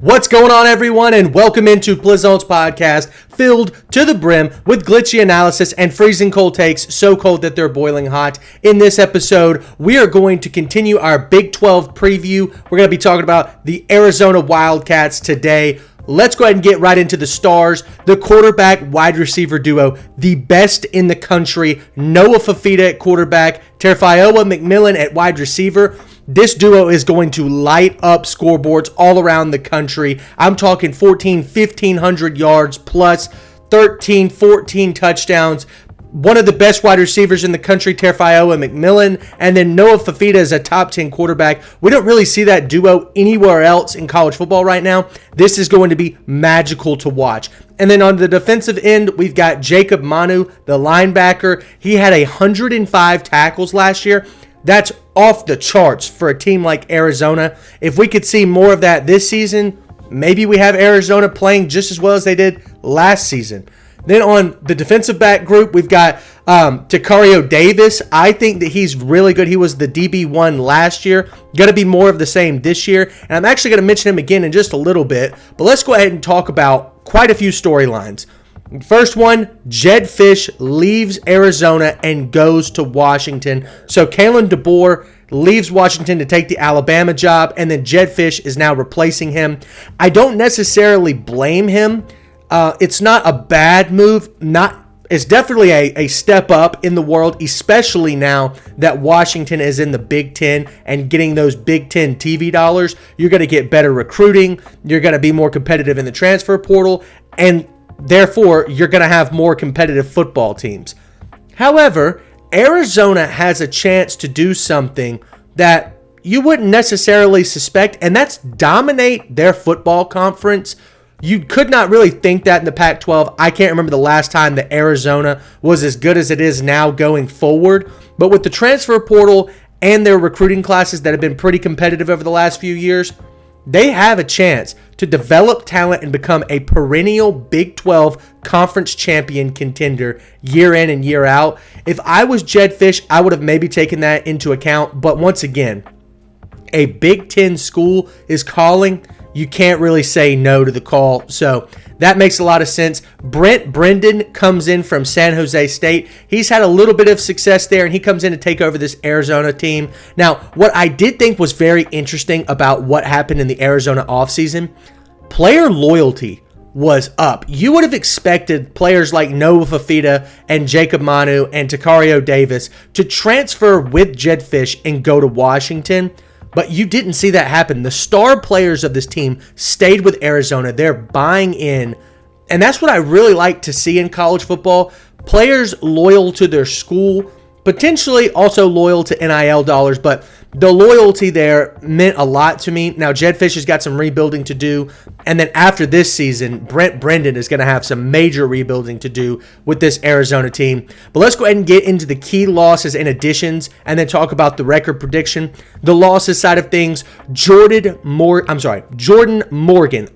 What's going on, everyone, and welcome into Blizzone's podcast, filled to the brim with glitchy analysis and freezing cold takes, so cold that they're boiling hot. In this episode, we are going to continue our Big 12 preview. We're going to be talking about the Arizona Wildcats today. Let's go ahead and get right into the stars. The quarterback-wide receiver duo, the best in the country. Noah Fifita at quarterback, Tagovailoa McMillan at wide receiver. This duo is going to light up scoreboards all around the country. I'm talking 1,500 yards plus 13, 14 touchdowns. One of the best wide receivers in the country, Tagovailoa McMillan, and then Noah Fifita is a top 10 quarterback. We don't really see that duo anywhere else in college football right now. This is going to be magical to watch. And then on the defensive end, we've got Jacob Manu, the linebacker. He had 105 tackles last year. That's off the charts for a team like Arizona. If we could see more of that this season, maybe we have Arizona playing just as well as they did last season. Then on the defensive back group, we've got Tacario Davis. I think that he's really good. He was the DB1 last year. Going to be more of the same this year. And I'm actually going to mention him again in just a little bit. But let's go ahead and talk about quite a few storylines. First one, Jedd Fisch leaves Arizona and goes to Washington. So Kalen DeBoer leaves Washington to take the Alabama job, and then Jedd Fisch is now replacing him. I don't necessarily blame him. It's not a bad move. It's definitely a step up in the world, especially now that Washington is in the Big Ten and getting those Big Ten TV dollars. You're going to get better recruiting. You're going to be more competitive in the transfer portal, and therefore, you're going to have more competitive football teams. However, Arizona has a chance to do something that you wouldn't necessarily suspect, and that's dominate their football conference. You could not really think that in the Pac-12. I can't remember the last time that Arizona was as good as it is now going forward. But with the transfer portal and their recruiting classes that have been pretty competitive over the last few years, they have a chance to develop talent and become a perennial Big 12 conference champion contender year in and year out. If I was Jedd Fisch, I would have maybe taken that into account. But once again, a Big 10 school is calling. You can't really say no to the call. So that makes a lot of sense. Brent Brendan comes in from San Jose State. He's had a little bit of success there, and he comes in to take over this Arizona team. Now, what I did think was very interesting about what happened in the Arizona offseason, player loyalty was up. You would have expected players like Noah Fifita and Jacob Manu and Tacario Davis to transfer with Jedd Fisch and go to Washington. But you didn't see that happen. The star players of this team stayed with Arizona. They're buying in. And that's what I really like to see in college football. Players loyal to their school, potentially also loyal to NIL dollars, but the loyalty there meant a lot to me. Now, Jedd Fisch has got some rebuilding to do. And then after this season, Brent Brendan is going to have some major rebuilding to do with this Arizona team. But let's go ahead and get into the key losses and additions and then talk about the record prediction. The losses side of things, Jordan Morgan,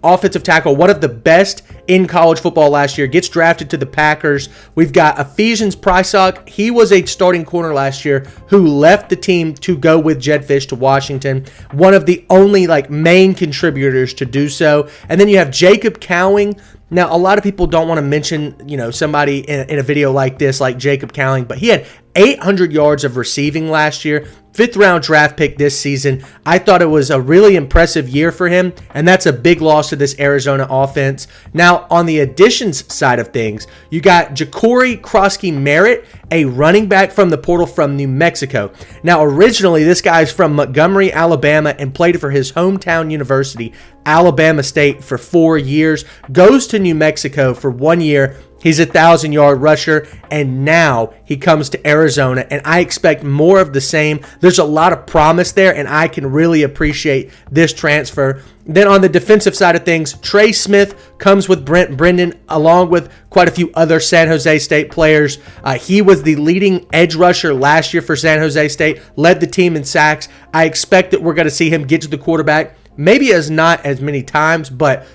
offensive tackle, one of the best in college football last year, gets drafted to the Packers. We've got Ephesians Prysock. He was a starting corner last year who left the team to go with Jedd Fisch to Washington. One of the only main contributors to do so. And then you have Jacob Cowing. Now, a lot of people don't want to mention, somebody in a video like this, like Jacob Cowing, but he had 800 yards of receiving last year, 5th round draft pick this season. I thought it was a really impressive year for him, and that's a big loss to this Arizona offense. Now, on the additions side of things, you got Ja'Cory Krosky-Merritt, a running back from the portal from New Mexico. Now, originally, this guy's from Montgomery, Alabama, and played for his hometown university, Alabama State, for 4 years, goes to New Mexico for 1 year. He's a 1,000-yard rusher, and now he comes to Arizona, and I expect more of the same. There's a lot of promise there, and I can really appreciate this transfer. Then on the defensive side of things, Trey Smith comes with Brent Brendan, along with quite a few other San Jose State players. He was the leading edge rusher last year for San Jose State, led the team in sacks. I expect that we're going to see him get to the quarterback, maybe not as many times, but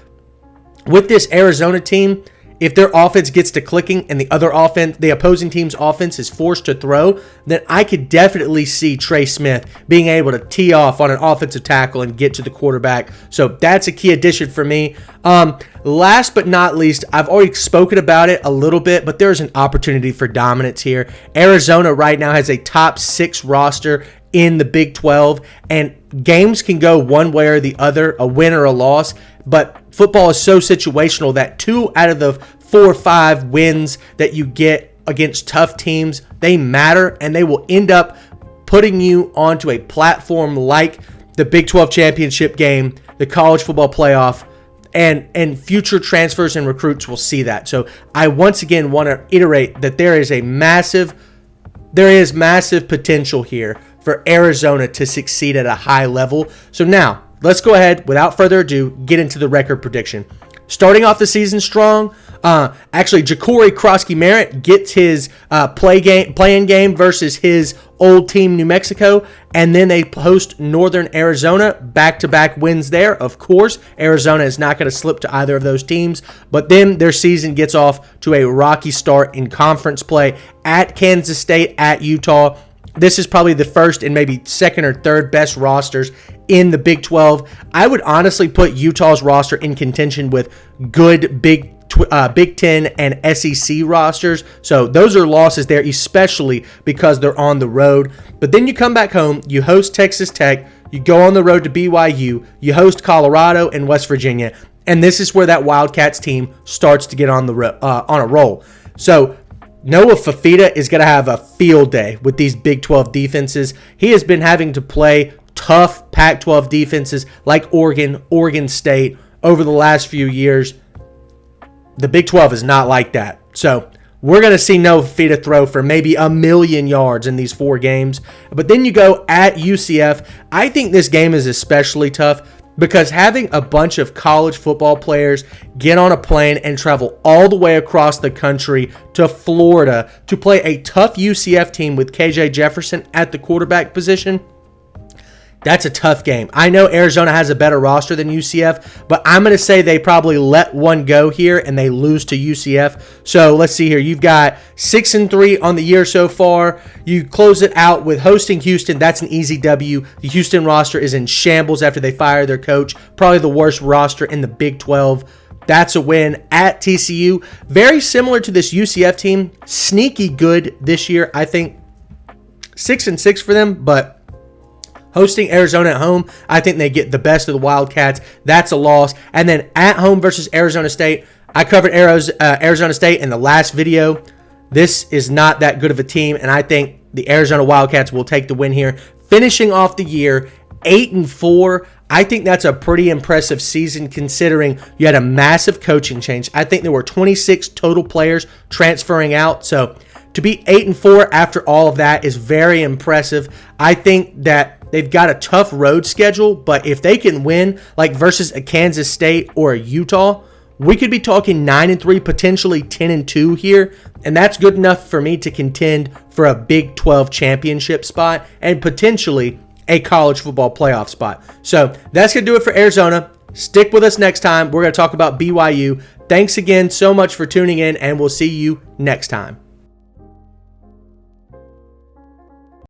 with this Arizona team, if their offense gets to clicking and the opposing team's offense is forced to throw, then I could definitely see Trey Smith being able to tee off on an offensive tackle and get to the quarterback. So that's a key addition for me. Last but not least, I've already spoken about it a little bit, but there's an opportunity for dominance here. Arizona right now has a top 6 roster in the Big 12, and games can go one way or the other, a win or a loss, but football is so situational that 2 out of the 4 or 5 wins that you get against tough teams, they matter, and they will end up putting you onto a platform like the Big 12 championship game, the college football playoff, and future transfers and recruits will see that. So I once again want to iterate that there is massive potential here for Arizona to succeed at a high level. So now, let's go ahead, without further ado, get into the record prediction. Starting off the season strong, actually, Ja'Cory Krosky-Merritt gets his play-in game versus his old team, New Mexico, and then they host Northern Arizona. Back-to-back wins there, of course. Arizona is not going to slip to either of those teams, but then their season gets off to a rocky start in conference play at Kansas State, at Utah. This is probably the first and maybe second or third best rosters in the Big 12. I would honestly put Utah's roster in contention with good Big 10 and SEC rosters. So those are losses there, especially because they're on the road. But then you come back home, you host Texas Tech, you go on the road to BYU, you host Colorado and West Virginia, and this is where that Wildcats team starts to get on a roll. So Noah Fafita is going to have a field day with these Big 12 defenses. He has been having to play tough Pac-12 defenses like Oregon, Oregon State over the last few years. The Big 12 is not like that. So we're going to see Noah Fafita throw for maybe 1,000,000 yards in these 4 games. But then you go at UCF. I think this game is especially tough because having a bunch of college football players get on a plane and travel all the way across the country to Florida to play a tough UCF team with KJ Jefferson at the quarterback position, that's a tough game. I know Arizona has a better roster than UCF, but I'm going to say they probably let one go here and they lose to UCF. So let's see here. You've got 6-3 on the year so far. You close it out with hosting Houston. That's an easy W. The Houston roster is in shambles after they fire their coach. Probably the worst roster in the Big 12. That's a win at TCU. Very similar to this UCF team. Sneaky good this year. I think 6-6 for them, but hosting Arizona at home, I think they get the best of the Wildcats. That's a loss. And then at home versus Arizona State, I covered Arizona State in the last video. This is not that good of a team, and I think the Arizona Wildcats will take the win here. Finishing off the year 8-4, I think that's a pretty impressive season considering you had a massive coaching change. I think there were 26 total players transferring out, so to be 8-4 after all of that is very impressive. I think that they've got a tough road schedule, but if they can win, like versus a Kansas State or a Utah, we could be talking 9-3, potentially 10-2 here, and that's good enough for me to contend for a Big 12 championship spot and potentially a college football playoff spot. So that's going to do it for Arizona. Stick with us next time. We're going to talk about BYU. Thanks again so much for tuning in, and we'll see you next time.